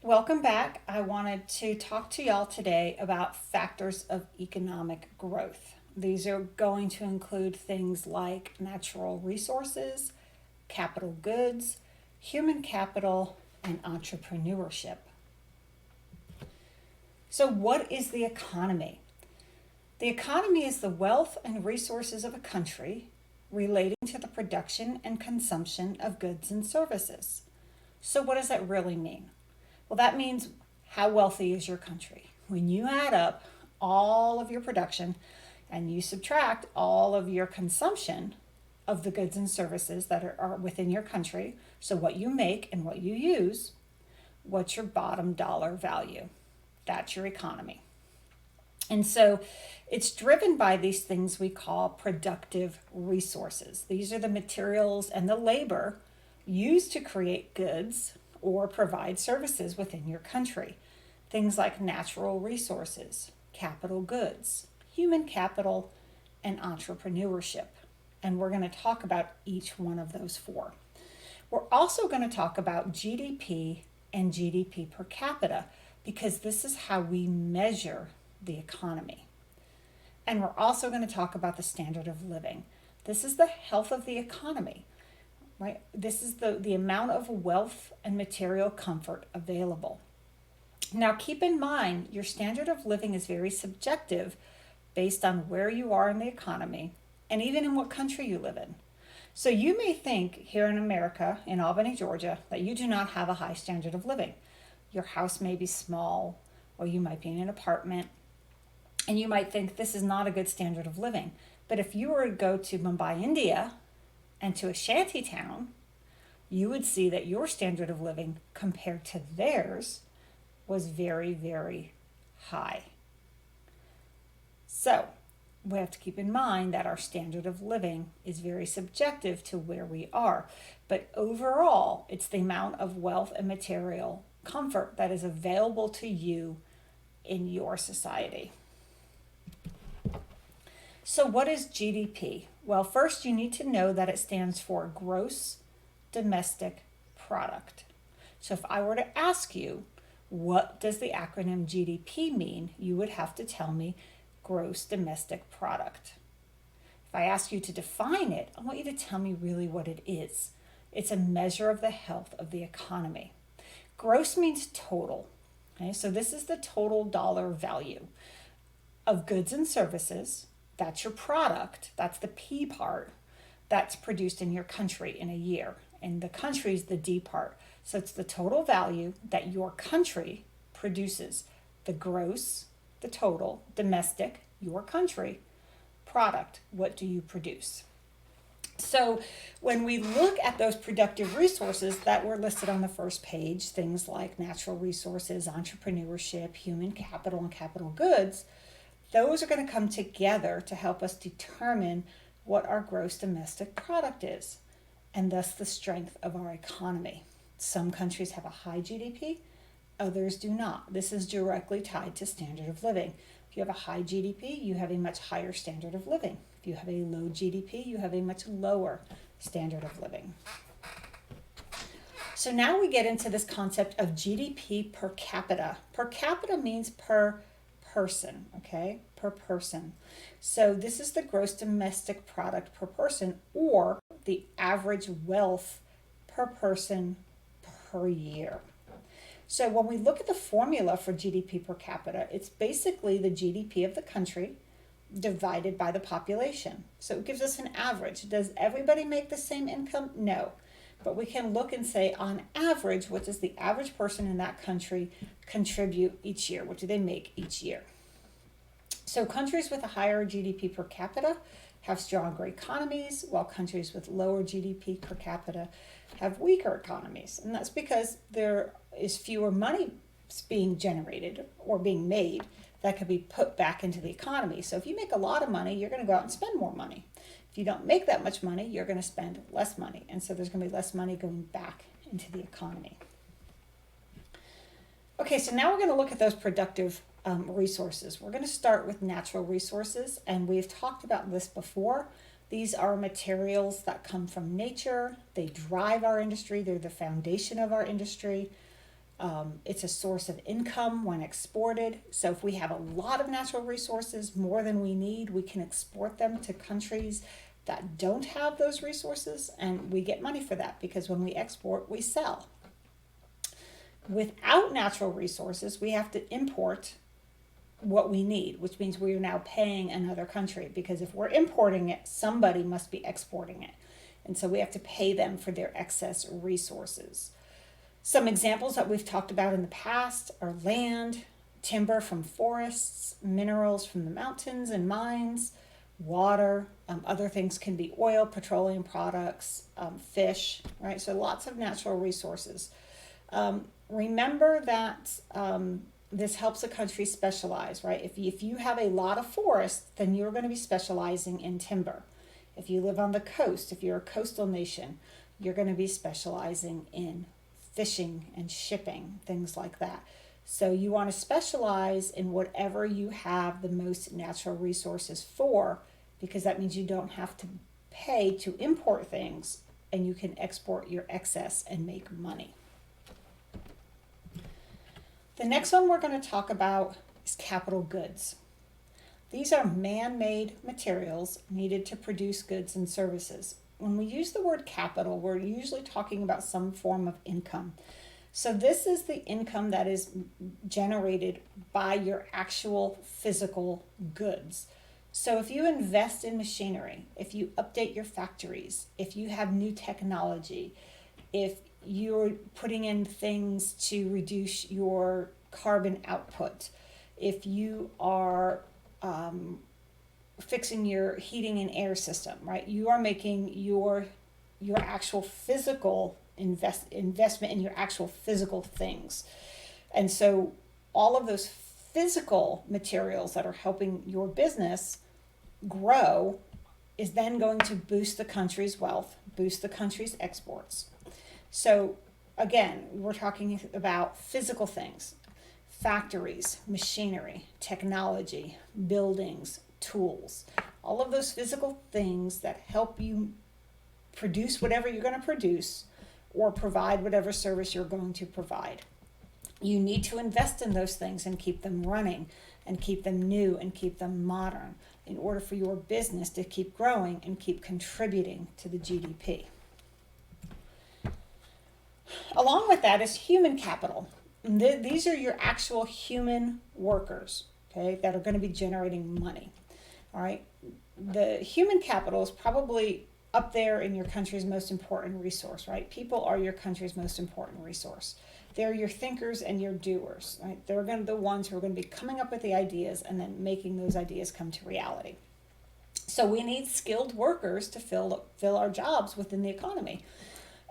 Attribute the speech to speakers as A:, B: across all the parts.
A: Welcome back. I wanted to talk to y'all today about factors of economic growth. These are going to include things like natural resources, capital goods, human capital, and entrepreneurship. So, what is the economy? The economy is the wealth and resources of a country relating to the production and consumption of goods and services. So, what does that really mean? Well, that means how wealthy is your country? When you add up all of your production and you subtract all of your consumption of the goods and services that are within your country, so what you make and what you use, what's your bottom dollar value? That's your economy. And so it's driven by these things we call productive resources. These are the materials and the labor used to create goods or provide services within your country. Things like natural resources, capital goods, human capital, and entrepreneurship. And we're going to talk about each one of those four. We're also going to talk about GDP and GDP per capita because this is how we measure the economy. And we're also going to talk about the standard of living. This is the health of the economy, right? This is the amount of wealth and material comfort available. Now, keep in mind, your standard of living is very subjective based on where you are in the economy and even in what country you live in. So you may think here in America, in Albany, Georgia, that you do not have a high standard of living. Your house may be small, or you might be in an apartment, and you might think this is not a good standard of living. But if you were to go to Mumbai, India, and to a shanty town, you would see that your standard of living compared to theirs was very, very high. So we have to keep in mind that our standard of living is very subjective to where we are. But overall, it's the amount of wealth and material comfort that is available to you in your society. So what is GDP? Well, first you need to know that it stands for gross domestic product. So if I were to ask you, what does the acronym GDP mean? You would have to tell me gross domestic product. If I ask you to define it, I want you to tell me really what it is. It's a measure of the health of the economy. Gross means total. Okay, so this is the total dollar value of goods and services. That's your product. That's the P part that's produced in your country in a year. And the country is the D part. So it's the total value that your country produces. The gross, the total, domestic, your country, product, what do you produce? So when we look at those productive resources that were listed on the first page, things like natural resources, entrepreneurship, human capital, and capital goods, those are going to come together to help us determine what our gross domestic product is, and thus the strength of our economy. Some countries have a high GDP, others do not. This is directly tied to standard of living. If you have a high GDP, you have a much higher standard of living. If you have a low GDP, you have a much lower standard of living. So now we get into this concept of GDP per capita. Per capita means per person, okay? Per person. So this is the gross domestic product per person, or the average wealth per person per year. So when we look at the formula for GDP per capita, it's basically the GDP of the country divided by the population. So it gives us an average. Does everybody make the same income? No. But we can look and say, on average, what does the average person in that country contribute each year? What do they make each year? So countries with a higher GDP per capita have stronger economies, while countries with lower GDP per capita have weaker economies. And that's because there is fewer money being generated or being made that could be put back into the economy. So if you make a lot of money, you're going to go out and spend more money. If you don't make that much money, you're going to spend less money. And so there's going to be less money going back into the economy. Okay, so now we're going to look at those productive resources. We're going to start with natural resources, and we've talked about this before. These are materials that come from nature. They drive our industry. They're the foundation of our industry. It's a source of income when exported. So if we have a lot of natural resources, more than we need, we can export them to countries that don't have those resources, and we get money for that because when we export, we sell. Without natural resources, we have to import what we need, which means we are now paying another country, because if we're importing it, somebody must be exporting it. And so we have to pay them for their excess resources. Some examples that we've talked about in the past are land, timber from forests, minerals from the mountains and mines, water. Other things can be oil, petroleum products, fish, right? So lots of natural resources. Remember that this helps a country specialize, right? If you have a lot of forest, then you're going to be specializing in timber. If you live on the coast, if you're a coastal nation, you're going to be specializing in fishing and shipping, things like that. So you want to specialize in whatever you have the most natural resources for, because that means you don't have to pay to import things and you can export your excess and make money. The next one we're going to talk about is capital goods. These are man-made materials needed to produce goods and services. When we use the word capital, we're usually talking about some form of income. So this is the income that is generated by your actual physical goods. So if you invest in machinery, if you update your factories, if you have new technology, if you're putting in things to reduce your carbon output, if you are fixing your heating and air system, right? You are making your actual physical investment in your actual physical things. And so all of those physical materials that are helping your business grow is then going to boost the country's wealth, boost the country's exports. So again, we're talking about physical things, factories, machinery, technology, buildings, tools, all of those physical things that help you produce whatever you're going to produce or provide whatever service you're going to provide. You need to invest in those things and keep them running and keep them new and keep them modern in order for your business to keep growing and keep contributing to the GDP. Along with that is human capital. These are your actual human workers, okay, that are going to be generating money. All right. The human capital is probably up there in your country's most important resource, right? People are your country's most important resource. They're your thinkers and your doers, right? They're going to be the ones who are going to be coming up with the ideas and then making those ideas come to reality. So we need skilled workers to fill our jobs within the economy.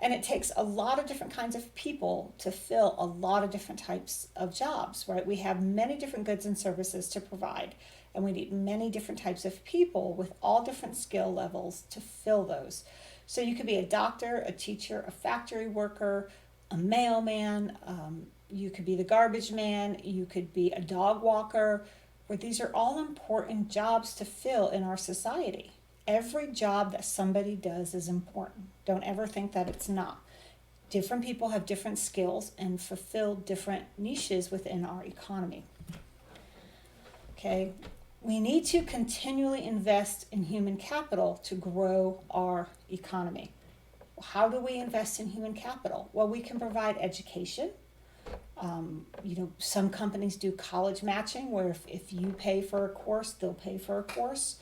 A: And it takes a lot of different kinds of people to fill a lot of different types of jobs, right? We have many different goods and services to provide, and we need many different types of people with all different skill levels to fill those. So you could be a doctor, a teacher, a factory worker, a mailman, you could be the garbage man, you could be a dog walker, where these are all important jobs to fill in our society. Every job that somebody does is important. Don't ever think that it's not. Different people have different skills and fulfill different niches within our economy. Okay, we need to continually invest in human capital to grow our economy. How do we invest in human capital? Well, we can provide education. Some companies do college matching, where if you pay for a course, they'll pay for a course.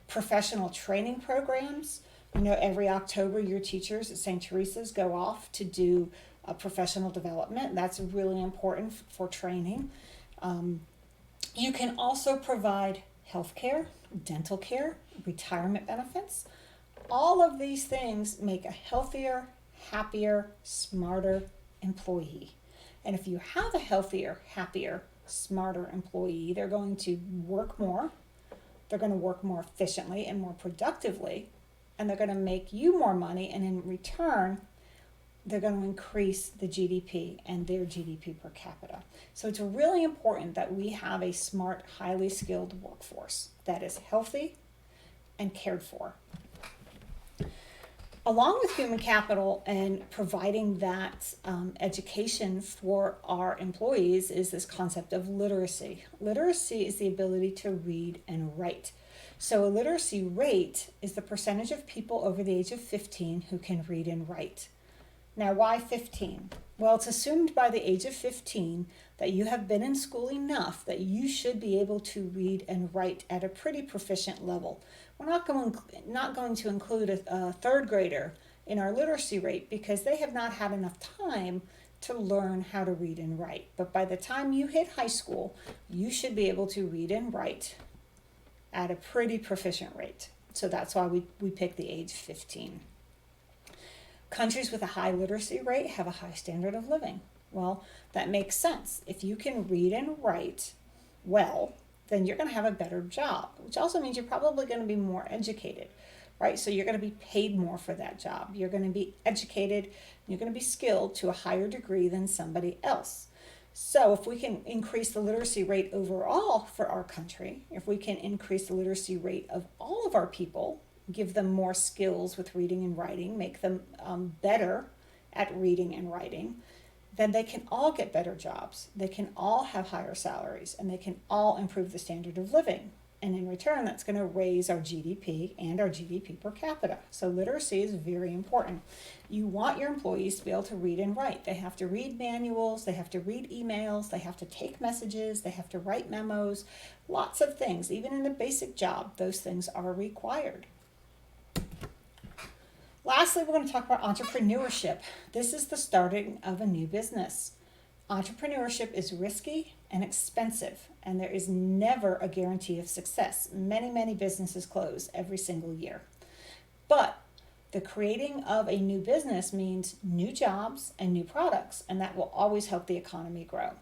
A: Professional training programs. Every October your teachers at St. Teresa's go off to do a professional development. That's really important for training. You can also provide health care, dental care, retirement benefits. All of these things make a healthier, happier, smarter employee. And if you have a healthier, happier, smarter employee, they're going to work more. They're going to work more efficiently and more productively, and they're going to make you more money, and in return, they're going to increase the GDP and their GDP per capita. So it's really important that we have a smart, highly skilled workforce that is healthy and cared for. Along with human capital and providing that education for our employees is this concept of literacy. Literacy is the ability to read and write. So a literacy rate is the percentage of people over the age of 15 who can read and write. Now, why 15? Well, it's assumed by the age of 15 that you have been in school enough that you should be able to read and write at a pretty proficient level. We're not going to include a third grader in our literacy rate because they have not had enough time to learn how to read and write. But by the time you hit high school, you should be able to read and write at a pretty proficient rate. So that's why we pick the age 15. Countries with a high literacy rate have a high standard of living. Well, that makes sense. If you can read and write well, then you're going to have a better job, which also means you're probably going to be more educated, right? So you're going to be paid more for that job. You're going to be educated, you're going to be skilled to a higher degree than somebody else. So if we can increase the literacy rate overall for our country, if we can increase the literacy rate of all of our people, give them more skills with reading and writing, make them better at reading and writing, then they can all get better jobs. They can all have higher salaries, and they can all improve the standard of living. And in return, that's going to raise our GDP and our GDP per capita. So literacy is very important. You want your employees to be able to read and write. They have to read manuals, they have to read emails, they have to take messages, they have to write memos, lots of things. Even in a basic job, those things are required. Lastly, we're going to talk about entrepreneurship. This is the starting of a new business. Entrepreneurship is risky and expensive, and there is never a guarantee of success. Many businesses close every single year. But the creating of a new business means new jobs and new products, and that will always help the economy grow.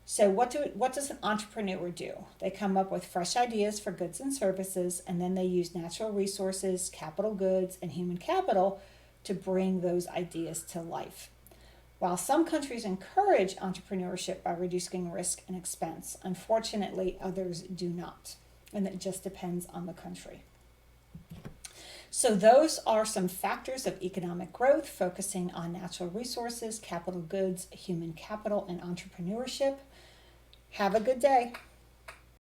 A: So what does an entrepreneur do? They come up with fresh ideas for goods and services, and then they use natural resources, capital goods, and human capital to bring those ideas to life. While some countries encourage entrepreneurship by reducing risk and expense, unfortunately others do not, and it just depends on the country. So those are some factors of economic growth, focusing on natural resources, capital goods, human capital, and entrepreneurship. Have a good day.